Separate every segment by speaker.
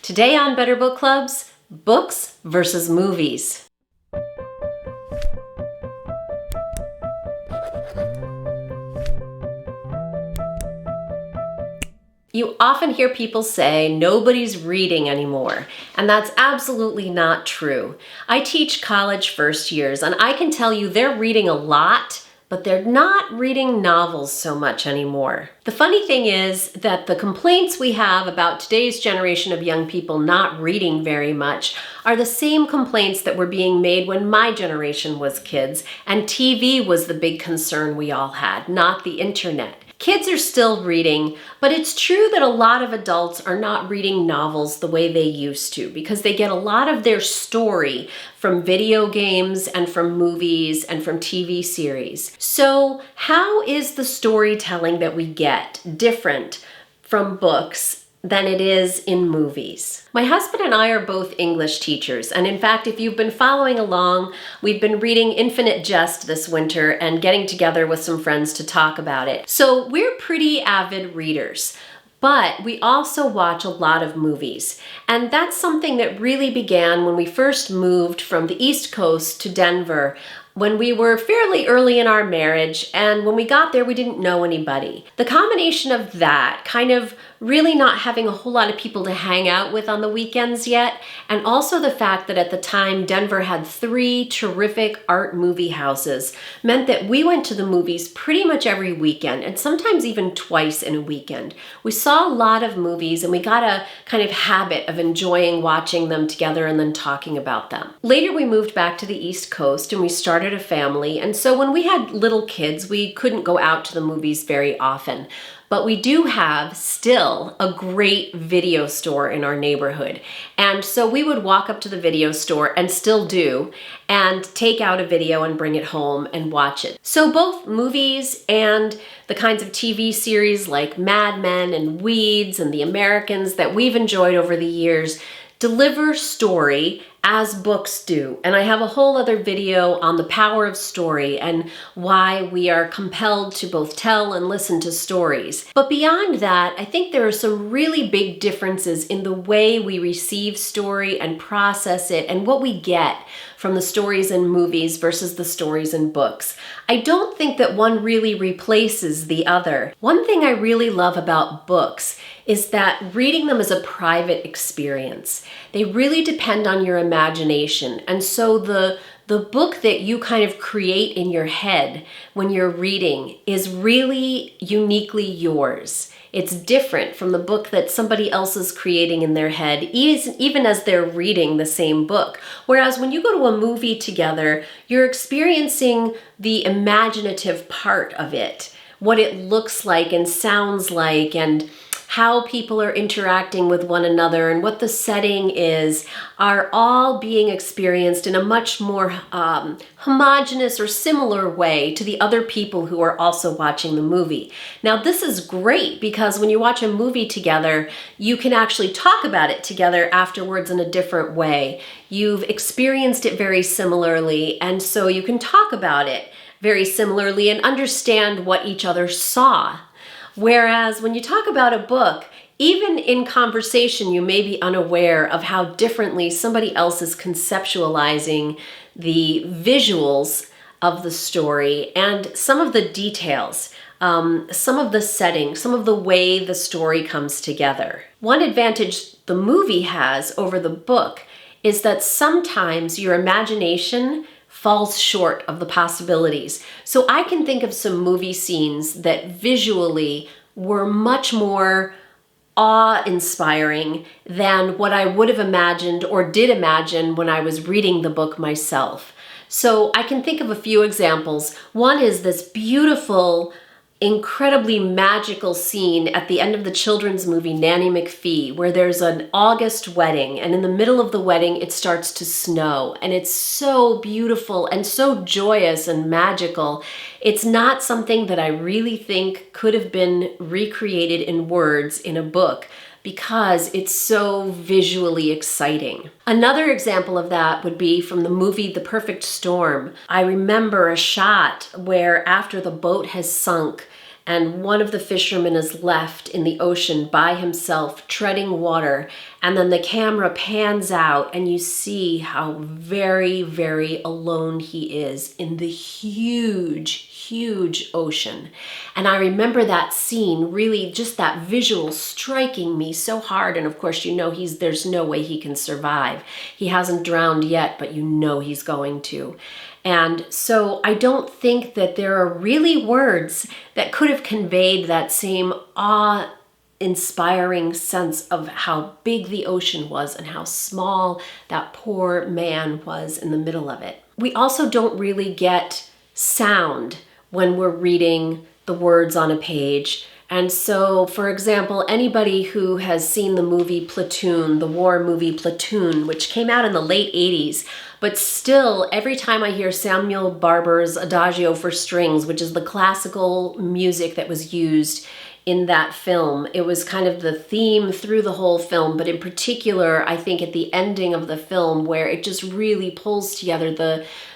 Speaker 1: Today on Better Book Clubs, books versus movies. You often hear people say nobody's reading anymore, and that's absolutely not true. I teach college first years, and I can tell you they're reading a lot, but they're not reading novels so much anymore. The funny thing is that the complaints we have about today's generation of young people not reading very much are the same complaints that were being made when my generation was kids, and TV was the big concern we all had, not the internet. Kids are still reading, but it's true that a lot of adults are not reading novels the way they used to because they get a lot of their story from video games and from movies and from TV series. So how is the storytelling that we get different from books than it is in movies? My husband and I are both English teachers, and in fact, if you've been following along, we've been reading Infinite Jest this winter and getting together with some friends to talk about it. So we're pretty avid readers, but we also watch a lot of movies, and that's something that really began when we first moved from the East Coast to Denver when we were fairly early in our marriage, and when we got there, we didn't know anybody. The combination of that, kind of really not having a whole lot of people to hang out with on the weekends yet, and also the fact that at the time Denver had 3 terrific art movie houses, meant that we went to the movies pretty much every weekend, and sometimes even twice in a weekend. We saw a lot of movies, and we got a kind of habit of enjoying watching them together and then talking about them. Later, we moved back to the East Coast, and we started a family, and so when we had little kids, we couldn't go out to the movies very often. But we do have still a great video store in our neighborhood. And so we would walk up to the video store, and still do, and take out a video and bring it home and watch it. So both movies and the kinds of TV series like Mad Men and Weeds and The Americans that we've enjoyed over the years deliver story as books do. And I have a whole other video on the power of story and why we are compelled to both tell and listen to stories. But beyond that, I think there are some really big differences in the way we receive story and process it and what we get from the stories in movies versus the stories in books. I don't think that one really replaces the other. One thing I really love about books is that reading them is a private experience. They really depend on your imagination. And so the book that you kind of create in your head when you're reading is really uniquely yours. It's different from the book that somebody else is creating in their head, even as they're reading the same book. Whereas when you go to a movie together, you're experiencing the imaginative part of it, what it looks like and sounds like, and how people are interacting with one another and what the setting is, are all being experienced in a much more homogeneous or similar way to the other people who are also watching the movie. Now, this is great because when you watch a movie together, you can actually talk about it together afterwards in a different way. You've experienced it very similarly, and so you can talk about it very similarly and understand what each other saw. Whereas when you talk about a book, even in conversation, you may be unaware of how differently somebody else is conceptualizing the visuals of the story and some of the details, some of the setting, some of the way the story comes together. One advantage the movie has over the book is that sometimes your imagination falls short of the possibilities. So I can think of some movie scenes that visually were much more awe-inspiring than what I would have imagined or did imagine when I was reading the book myself. So I can think of a few examples. One is this beautiful, incredibly magical scene at the end of the children's movie Nanny McPhee, where there's an August wedding, and in the middle of the wedding it starts to snow, and it's so beautiful and so joyous and magical. It's not something that I really think could have been recreated in words in a book, because it's so visually exciting. Another example of that would be from the movie The Perfect Storm. I remember a shot where after the boat has sunk and one of the fishermen is left in the ocean by himself treading water, and then the camera pans out and you see how very, very alone he is in the huge ocean. And I remember that scene, really just that visual striking me so hard. And of course, there's no way he can survive. He hasn't drowned yet, but he's going to. And so I don't think that there are really words that could have conveyed that same awe-inspiring sense of how big the ocean was and how small that poor man was in the middle of it. We also don't really get sound when we're reading the words on a page. And so, for example, anybody who has seen the movie Platoon, the war movie Platoon, which came out in the late 80s, but still, every time I hear Samuel Barber's Adagio for Strings, which is the classical music that was used in that film, it was kind of the theme through the whole film, but in particular, I think at the ending of the film, where it just really pulls together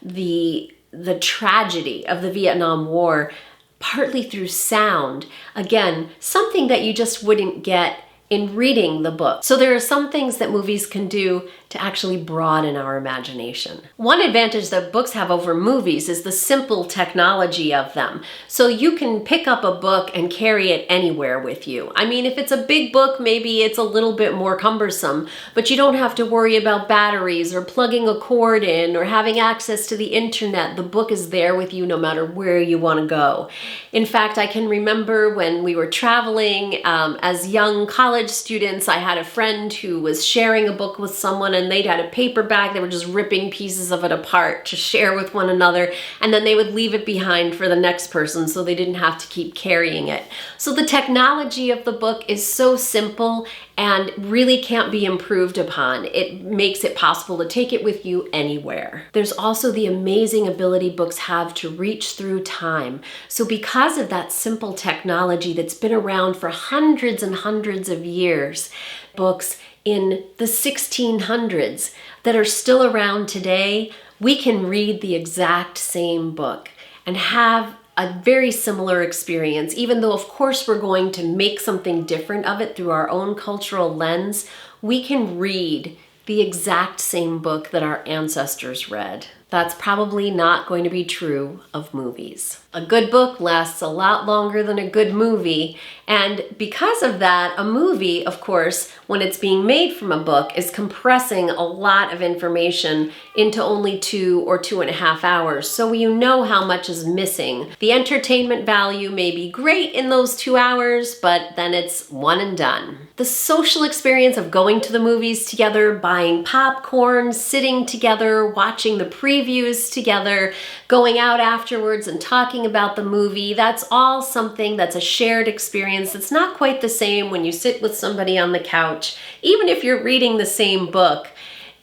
Speaker 1: the tragedy of the Vietnam War, partly through sound. Again, something that you just wouldn't get in reading the book. So there are some things that movies can do to actually broaden our imagination. One advantage that books have over movies is the simple technology of them. So you can pick up a book and carry it anywhere with you. I mean, if it's a big book, maybe it's a little bit more cumbersome, but you don't have to worry about batteries or plugging a cord in or having access to the internet. The book is there with you no matter where you want to go. In fact, I can remember when we were traveling as young college students, I had a friend who was sharing a book with someone, and they'd had a paper bag. They were just ripping pieces of it apart to share with one another, and then they would leave it behind for the next person so they didn't have to keep carrying it. So the technology of the book is so simple and really can't be improved upon. It makes it possible to take it with you anywhere. There's also the amazing ability books have to reach through time. So because of that simple technology that's been around for hundreds and hundreds of years, books in the 1600s that are still around today, we can read the exact same book and have a very similar experience, even though of course we're going to make something different of it through our own cultural lens. We can read the exact same book that our ancestors read. That's probably not going to be true of movies. A good book lasts a lot longer than a good movie, and because of that, a movie, of course, when it's being made from a book, is compressing a lot of information into only 2 or 2.5 hours, so you know how much is missing. The entertainment value may be great in those 2 hours, but then it's one and done. The social experience of going to the movies together, buying popcorn, sitting together, watching the previews together, going out afterwards and talking about the movie, that's all something that's a shared experience. It's not quite the same when you sit with somebody on the couch, even if you're reading the same book.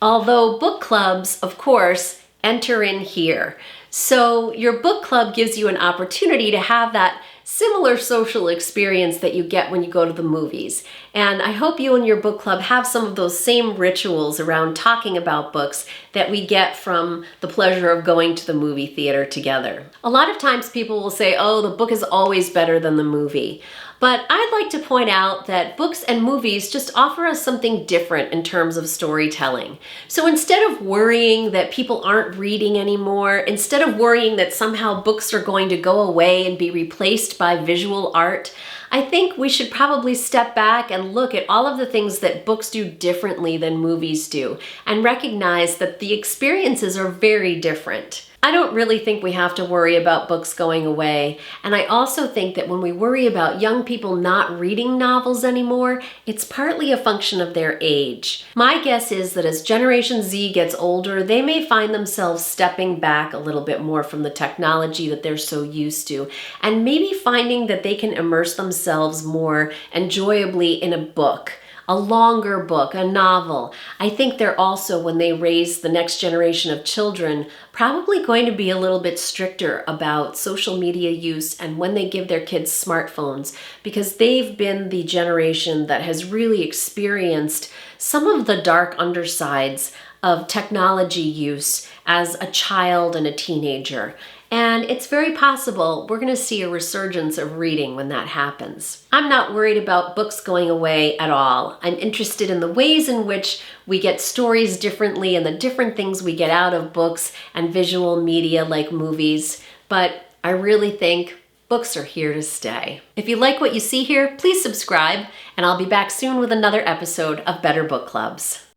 Speaker 1: Although book clubs, of course, enter in here. So your book club gives you an opportunity to have that similar social experience that you get when you go to the movies. And I hope you and your book club have some of those same rituals around talking about books that we get from the pleasure of going to the movie theater together. A lot of times people will say, oh, the book is always better than the movie. But I'd like to point out that books and movies just offer us something different in terms of storytelling. So instead of worrying that people aren't reading anymore, instead of worrying that somehow books are going to go away and be replaced by visual art, I think we should probably step back and look at all of the things that books do differently than movies do and recognize that the experiences are very different. I don't really think we have to worry about books going away, and I also think that when we worry about young people not reading novels anymore, it's partly a function of their age. My guess is that as Generation Z gets older, they may find themselves stepping back a little bit more from the technology that they're so used to, and maybe finding that they can immerse themselves more enjoyably in a book. A longer book, a novel. I think they're also, when they raise the next generation of children, probably going to be a little bit stricter about social media use and when they give their kids smartphones, because they've been the generation that has really experienced some of the dark undersides of technology use as a child and a teenager. And it's very possible we're going to see a resurgence of reading when that happens. I'm not worried about books going away at all. I'm interested in the ways in which we get stories differently and the different things we get out of books and visual media like movies. But I really think books are here to stay. If you like what you see here, please subscribe, and I'll be back soon with another episode of Better Book Clubs.